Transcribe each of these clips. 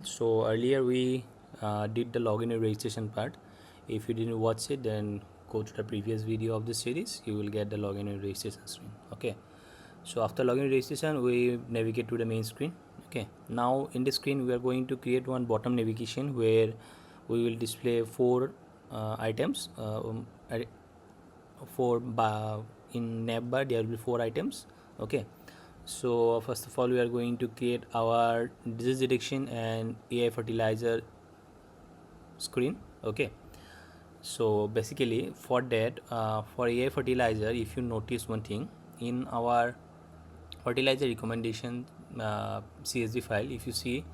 So earlier we did the login and registration part. If you didn't watch it, then go to the previous video of the series. You will get the login and registration screen. Okay. So after login and registration, we navigate to the main screen. Okay. Now in this screen, we are going to create one bottom navigation where we will display four items. In navbar there will be four items. Okay. So first of all, we are going to create our disease detection and AI fertilizer screen. Okay. So basically for that, for AI fertilizer, if you notice one thing in our fertilizer recommendation CSV file, if you see,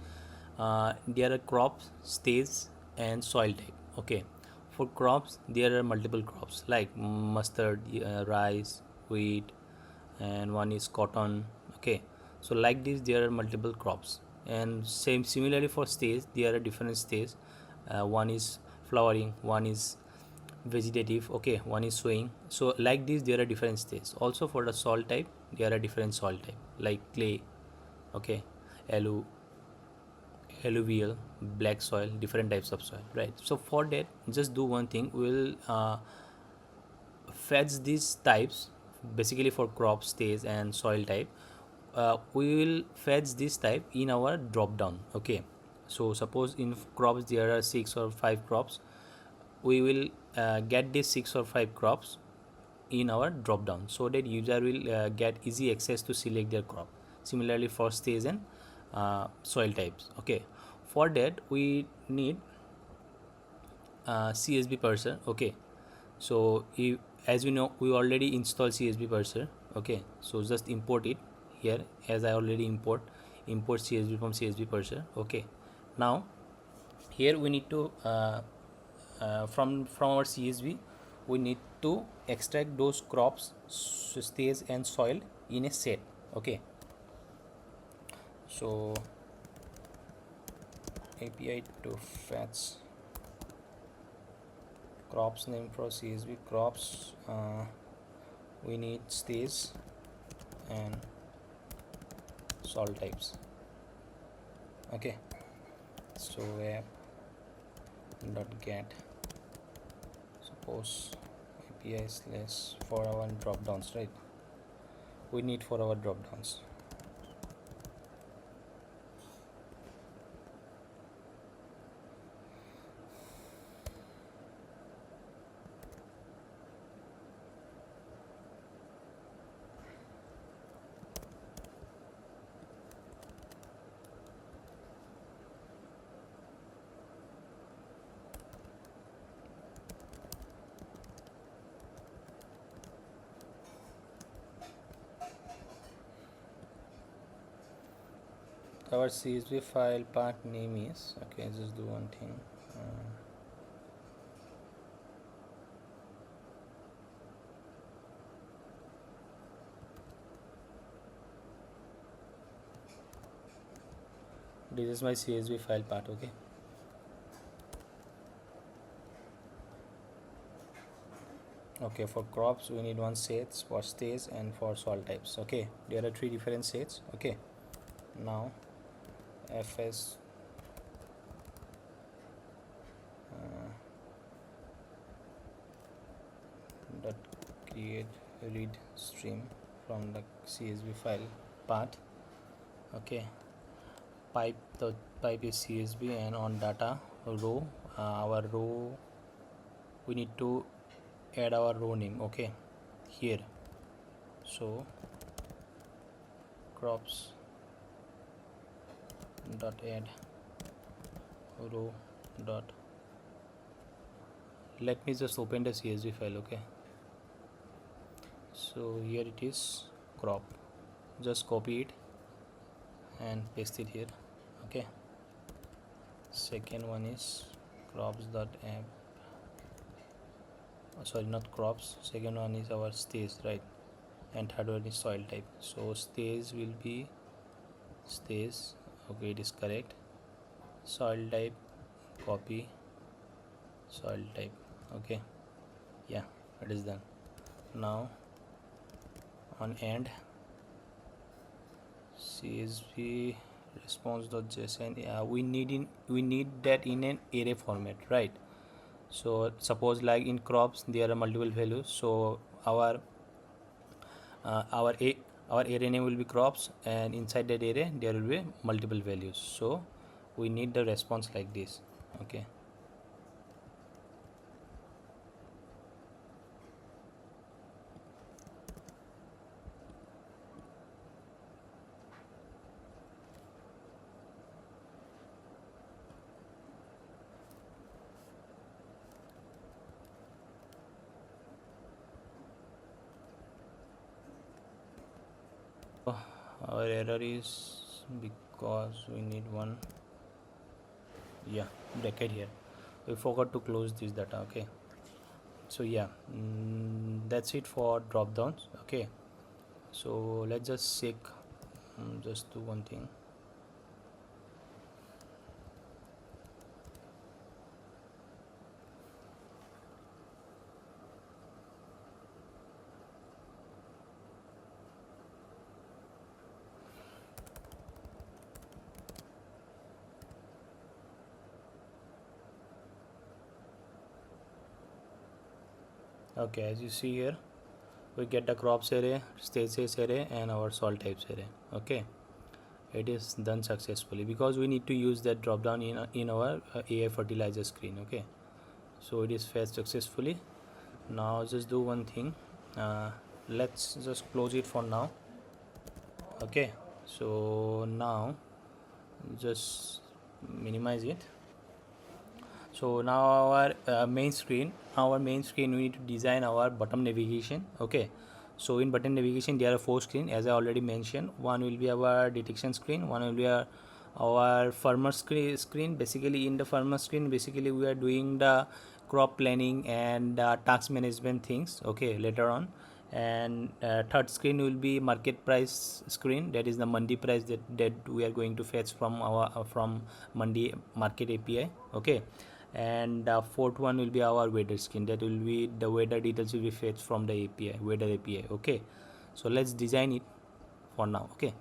there are crops, stage and soil type. Okay. For crops there are multiple crops like mustard, rice, wheat, and one is cotton. Okay. So like this there are multiple crops, and similarly for stage there are different stages. One is flowering, one is vegetative, okay, one is sowing. So like this there are different stages. Also for the soil type there are different soil type like clay, okay, allu alluvial, black soil, different types of soil, right? So for that, just do one thing. We'll fetch these types basically for crop stage and soil type. We will fetch this type in our drop down. Okay. So suppose in crops there are 6 or 5 crops, we will get these 6 or 5 crops in our drop down, so that user will get easy access to select their crop. Similarly for stage and soil types. Okay. For that we need CSV parser. Okay. So if, as you know, we already installed CSV parser. Okay. So just import it here, as I already import CSV from CSV parser. Okay. Now here we need to from our CSV we need to extract those crops, stage and soil in a set. Okay. So API to fetch crops name for CSV crops, we need stage and soil types. Okay. So app dot get, suppose API slash for our drop downs, right? We need for our drop downs. Our CSV file part name is, okay, just do one thing. This is my CSV file part. Okay. Okay, for crops we need one sets, for stage and for soil types. Okay, there are 3 different sets. Okay, now fs dot create read stream from the CSV file path. Okay, pipe is CSV, and on data row, our row, we need to add our row name. Okay, here. So crops dot add row dot, let me just open the CSV file. Okay, so here it is, crop, just copy it and paste it here. Okay, second one is crops dot app, sorry, not crops, second one is our stage, right? And third one is soil type. So stage will be stage. Okay, it is correct. Soil type, copy soil type. Okay, yeah, it is done. Now on end CSV response.json. We need that in an array format, right? So suppose like in crops there are multiple values, so our uh, our a our array name will be crops, and inside that array there will be multiple values, so we need the response like this. Okay. Our error is because we need one, yeah, bracket here. We forgot to close this data. Okay, so yeah, that's it for drop downs. Okay, so let's just check, just do one thing. Okay, as you see here, we get the crops array, stages array, and our salt types array. Okay, it is done successfully because we need to use that drop down in our AI fertilizer screen. Okay, so it is fetched successfully. Now just do one thing, let's just close it for now. Okay, so now just minimize it. So now our main screen we need to design our bottom navigation. Okay, so in button navigation there are 4 screens, as I already mentioned. One will be our detection screen, one will be our farmer screen. Basically in the farmer screen, basically we are doing the crop planning and task management things, okay, later on. And third screen will be market price screen, that is the Mandi price that we are going to fetch from our from Mandi market API. Okay, and fourth one will be our weather screen, that will be the weather details will be fetched from the API, weather API. Okay, so let's design it for now. Okay.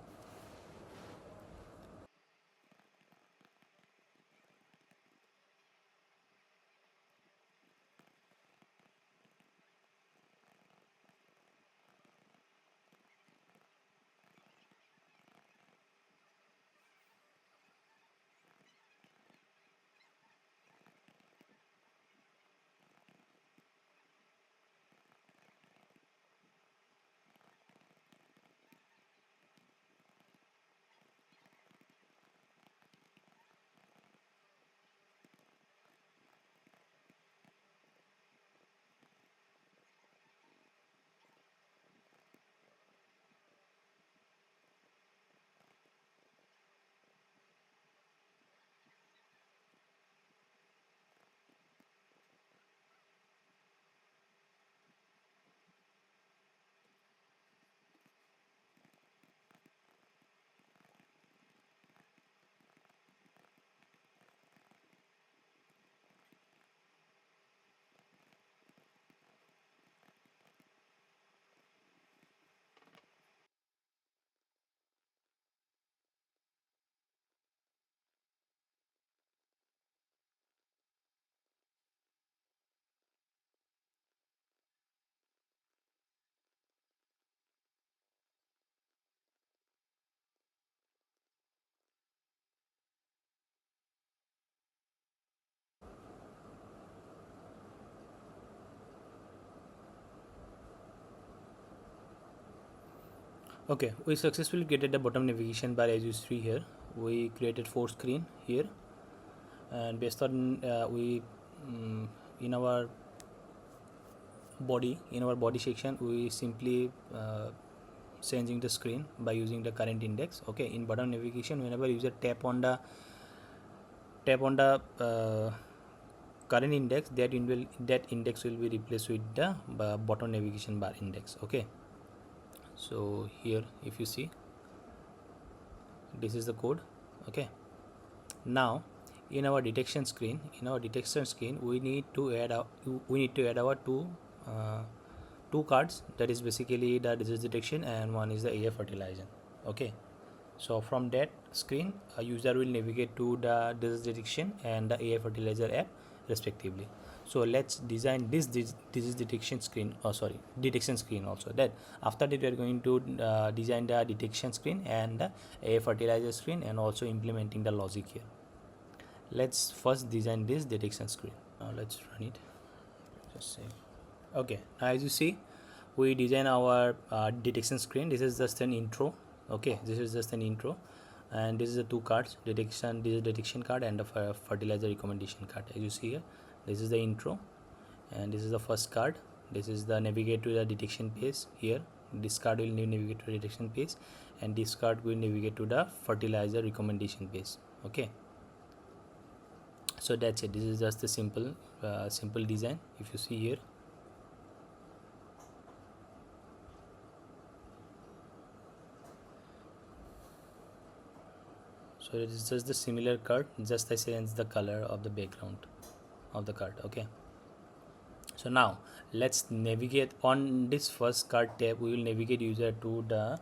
Okay, we successfully created the bottom navigation bar, as you see here. We created 4 screen here, and based on we in our body section we simply changing the screen by using the current index. Okay, in bottom navigation, whenever user tap on the current index, that index will be replaced with the bottom navigation bar index. Okay, so here if you see, this is the code. Okay, now in our detection screen we need to add our uh, two cards, that is basically the disease detection and one is the AI fertilizer. Okay, So from that screen, a user will navigate to the disease detection and the AI fertilizer app respectively. So let's design this disease detection screen, detection screen also. That after that we are going to design the detection screen and the AI fertilizer screen, and also implementing the logic here. Let's first design this detection screen. Now let's run it. Just say okay. Now as you see, we design our detection screen. This is just an intro. Okay, this is just an intro, and this is the two cards, detection, this is detection card, and the fertilizer recommendation card. As you see here, this is the intro, and this is the first card. This is the navigate to the detection page. Here this card will navigate to the detection page, and this card will navigate to the fertilizer recommendation page. Okay, so that's it. This is just a simple design. If you see here, so it is just the similar card, just I change the color of the background of the card. Okay, so now let's navigate on this first card tab. We will navigate user to the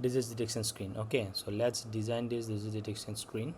disease detection screen. Okay, so let's design this disease detection screen.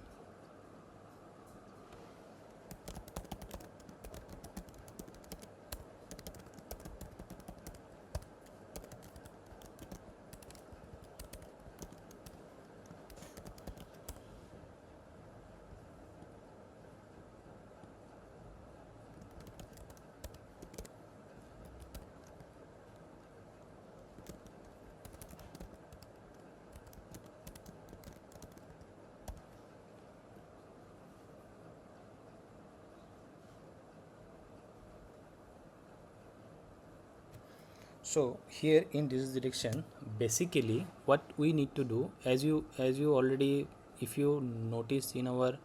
So here in disease detection, basically what we need to do, as you already, if you notice in our,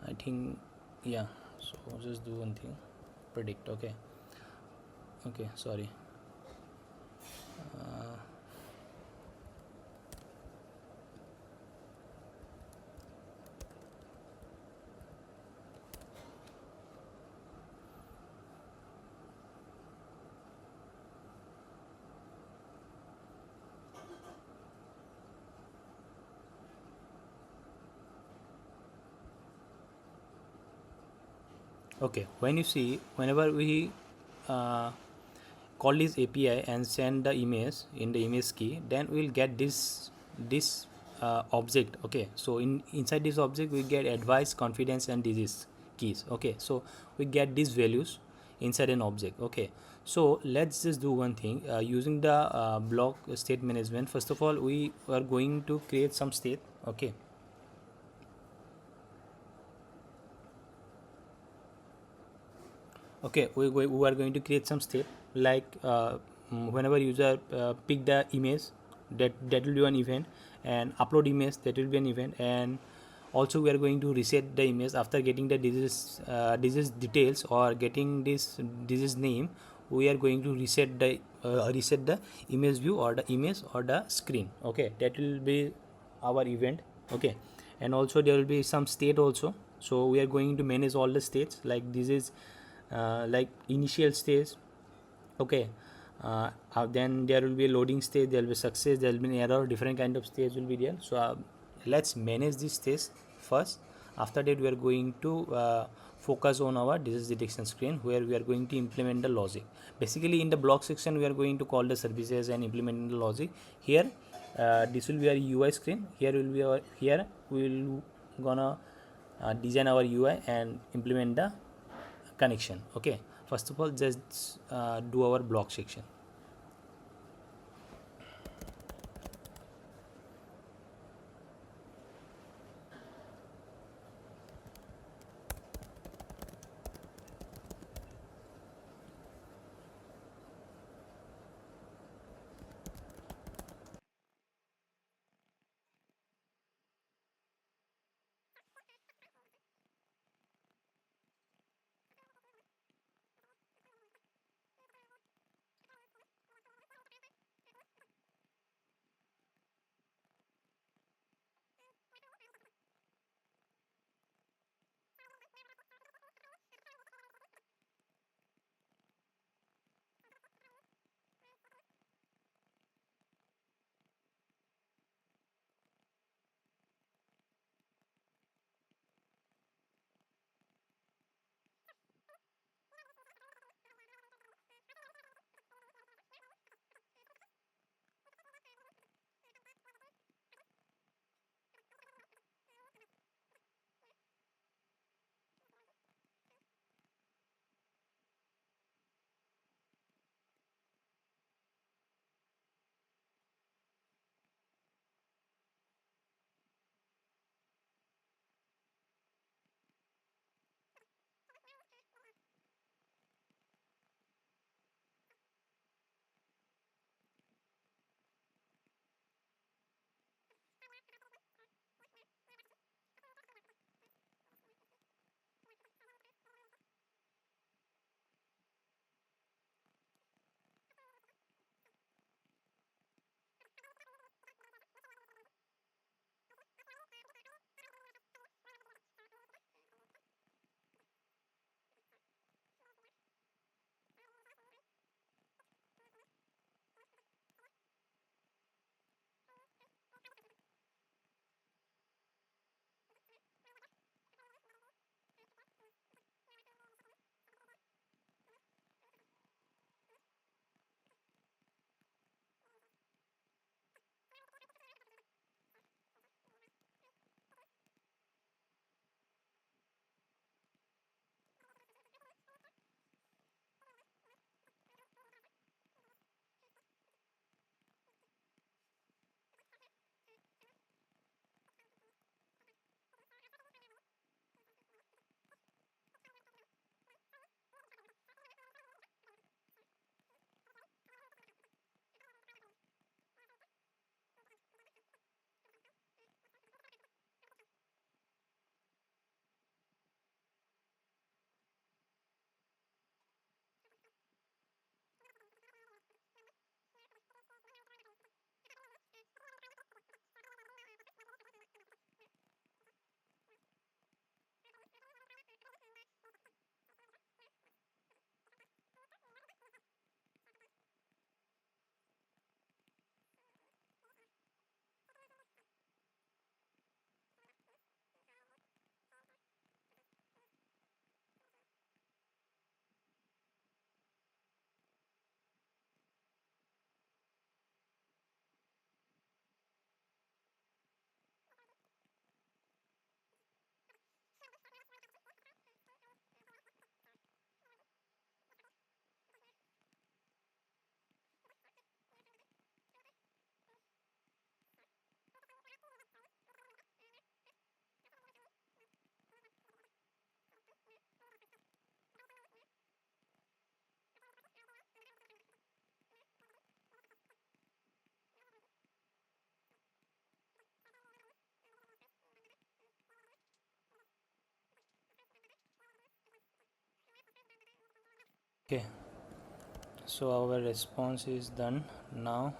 I think, yeah, so just do one thing, predict. Okay, sorry. uh, okay, when you see, whenever we uh, call this API and send the image in the image key, then we'll get this object. Okay, so inside this object we get advice, confidence, and disease keys. Okay, so we get these values inside an object. Okay, so let's just do one thing using the block state management. First of all, we are going to create some state. Okay, we are going to create some state, like whenever user pick the image, that will be an event, and upload image, that will be an event, and also we are going to reset the image after getting the disease details or getting this disease name. We are going to reset the image view or the image or the screen. Okay, that will be our event. Okay, and also there will be some state also, so we are going to manage all the states, like this is like initial stage. Okay, then there will be a loading stage, there will be success, there will be an error, different kind of stage will be there. So let's manage this stage first. After that we are going to focus on our disease detection screen, where we are going to implement the logic. Basically in the block section we are going to call the services and implement the logic. Here this will be our UI screen. Here will be our, here we will gonna design our UI and implement the connection. Okay, first of all just do our block section. Okay, so our response is done now.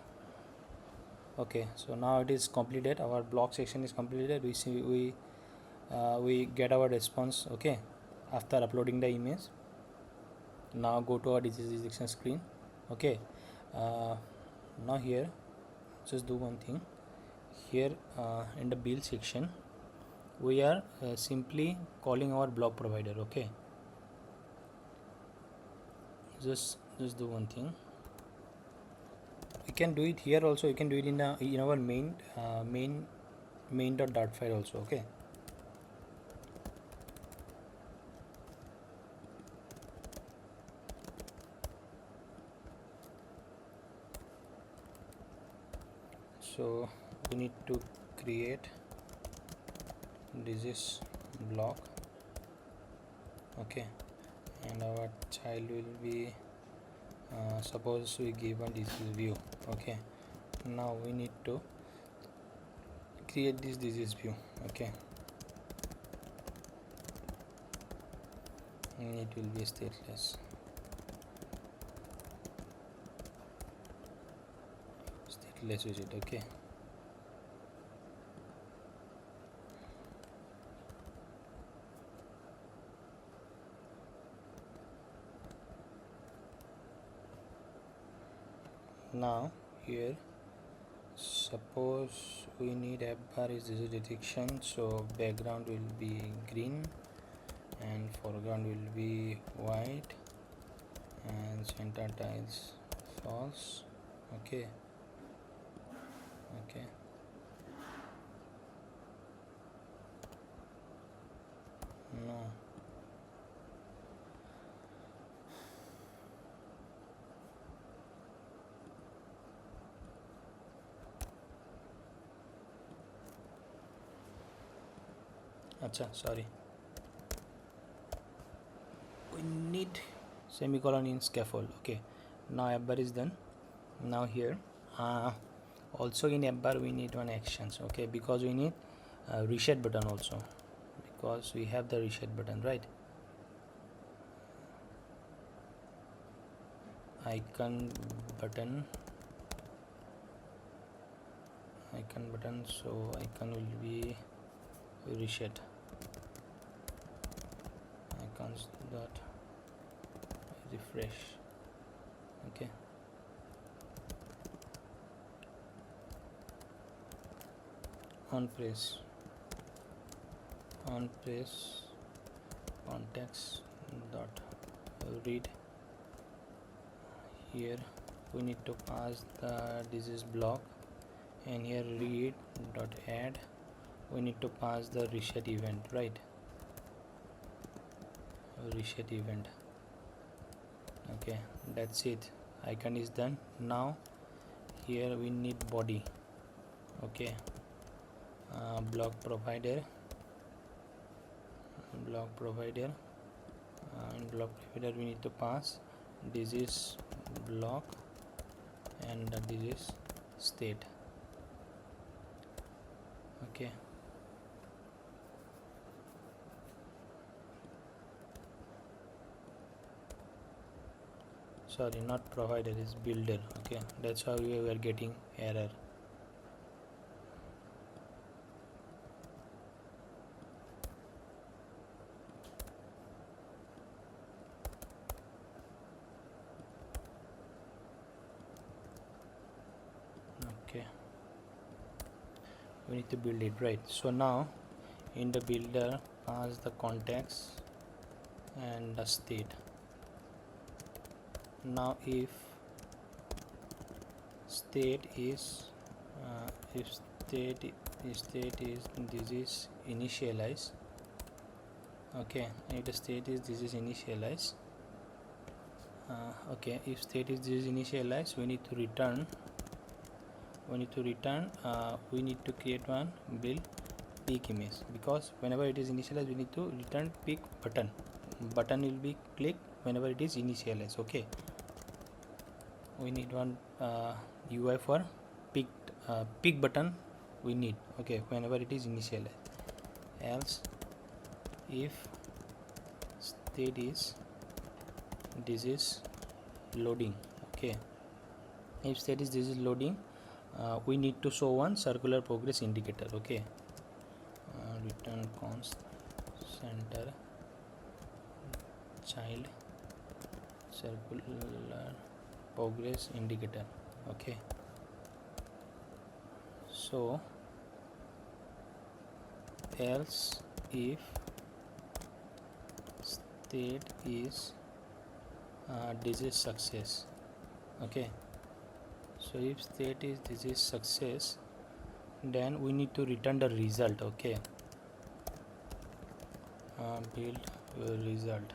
Okay, so now it is completed, our block section is completed. We see we get our response. Okay, after uploading the image. Now go to our disease detection screen. Okay, now here just do one thing. Here in the build section we are simply calling our block provider. Okay, just do one thing. You can do it here also. You can do it in our main.dart file also. Okay, so we need to create disease block. Okay, and our child will be suppose we give a disease view. Okay, now we need to create this disease view. Okay, and it will be stateless. Stateless visit. Okay, now here suppose we need app bar is disease detection, so background will be green and foreground will be white and center tiles false. Okay, okay, no, acha, sorry, we need semicolon in scaffold. Okay, now app bar is done. Now here also in app bar we need one actions. Okay, because we need reset button also, because we have the reset button, right? Icon button, so icon will be reset icons dot refresh. Okay, on press context dot read. Here we need to pass the disease block, and here read dot add we need to pass the reset event, right? Reset event. Okay, that's it. Icon is done. Now here we need body. Okay, block provider in block provider we need to pass disease block and the disease state. Okay, sorry, not provider, is builder. Okay, that's how we were getting error. Okay, we need to build it, right? So now in the builder pass the context and the state. Now if state is disease initialize. Okay, if the state is disease initialize. Okay, if state is disease initialize, we need to return we need to create one build peak image, because whenever it is initialized we need to return peak button will be clicked whenever it is initialized. Okay, we need one UI for peak button we need. Okay, whenever it is initialized. Else if state is this is loading. Okay, if state is this is loading, we need to show one circular progress indicator. Okay, return const center child circular progress indicator. Okay, so else if state is this is success. Okay, so if state is this is success, then we need to return the result. Okay, build your result,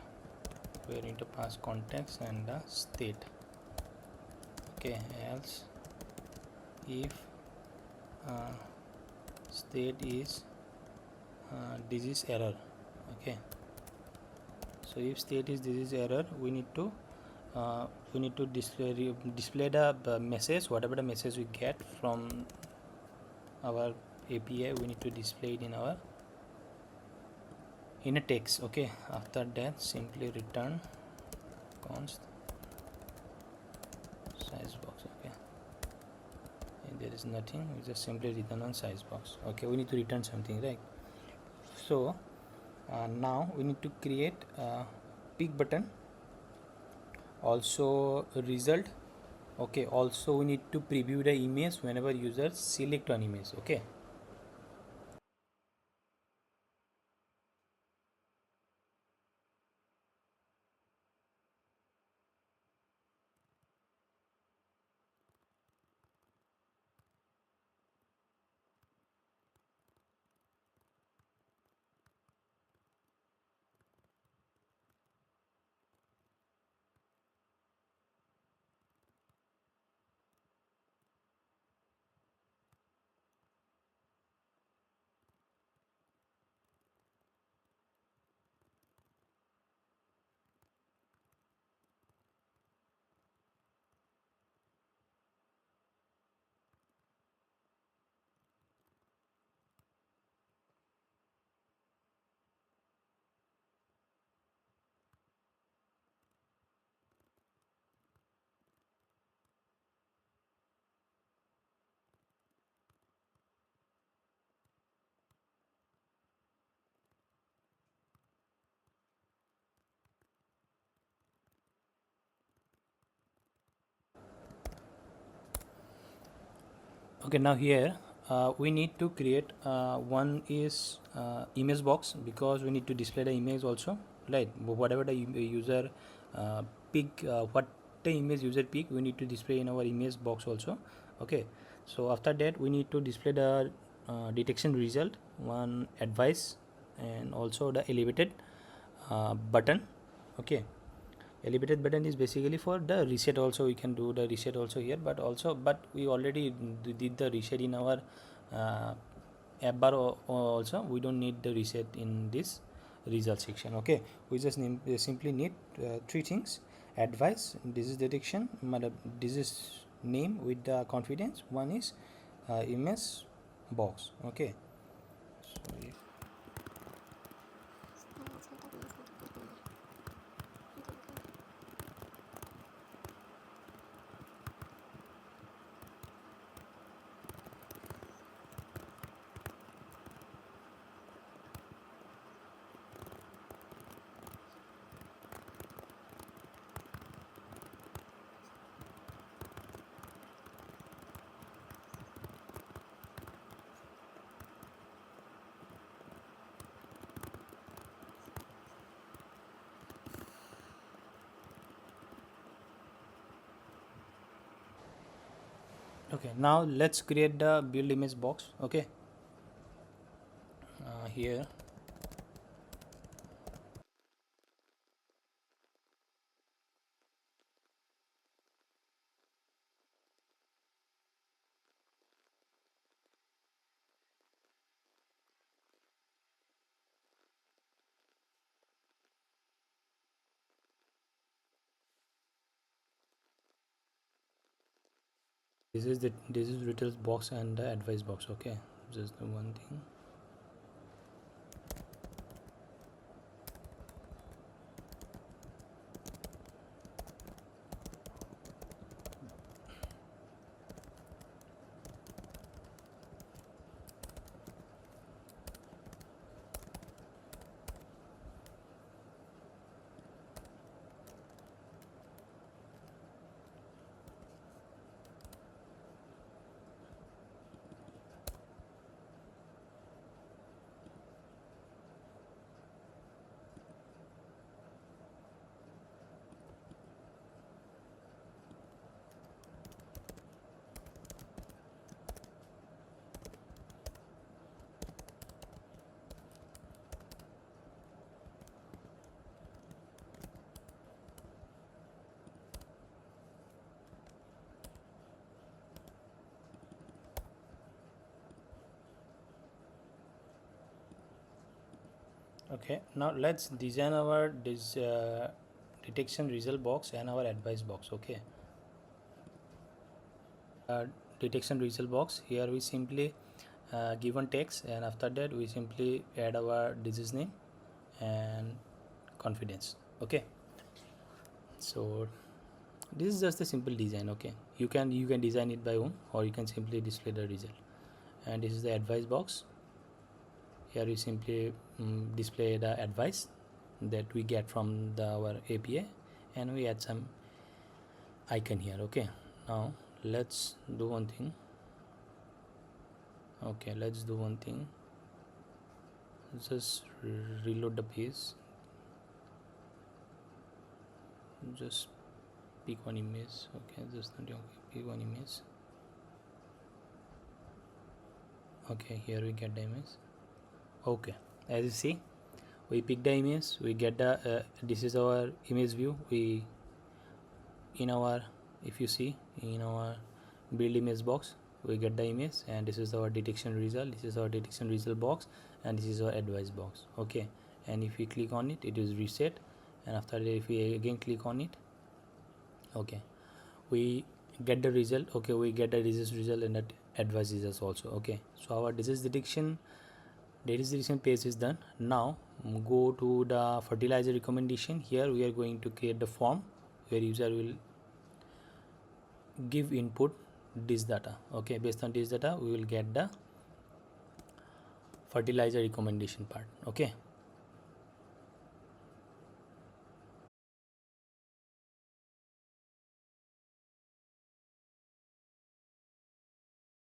we need to pass context and the state. Okay, else if state is this is error. Okay, so if state is this is error, we need to display the message, whatever the message we get from our API, we need to display it in a text. Okay, after that simply return const size box. Okay, and there is nothing, we just simply return on size box. Okay, we need to return something, right? So now we need to create a pick button, also a result. Okay, also we need to preview the image whenever users select an image. Okay, okay, now here we need to create one is image box, because we need to display the image also, right? Whatever the user pick, what the image user pick, we need to display in our image box also. Okay, so after that we need to display the detection result, one advice, and also the elevated button. Okay, elevated button is basically for the reset, also we can do the reset also here, but we already did the reset in our app bar also, we don't need the reset in this result section. Okay, we just simply need three things: advice, this is detection, this is name with the confidence, one is image box. Okay, so if okay, now let's create the build image box. Okay, here this is details box and the advice box. Okay, just the one thing. Okay, now let's design our detection result box and our advice box. Okay, detection result box, here we simply give one text, and after that we simply add our disease name and confidence. Okay, so this is just a simple design. Okay, you can design it by own, or you can simply display the result. And this is the advice box. Here we simply display the advice that we get from our API, and we add some icon here. Okay, now let's do one thing. Okay, let's do one thing. Just reload the page. Just pick one image. Okay, just pick one image. Okay, here we get the image. Okay, as you see, we pick the image, we get the this is our image view. We in our, if you see in our build image box, we get the image, and this is our detection result. This is our detection result box, and this is our advice box. Okay, and if we click on it, it is reset, and after that if we again click on it, okay, we get the result. Okay, we get the disease result and that advice results also. Okay, so our disease detection page is done. Now go to the fertilizer recommendation. Here we are going to create the form where user will give input this data. Okay, based on this data we will get the fertilizer recommendation part. Okay,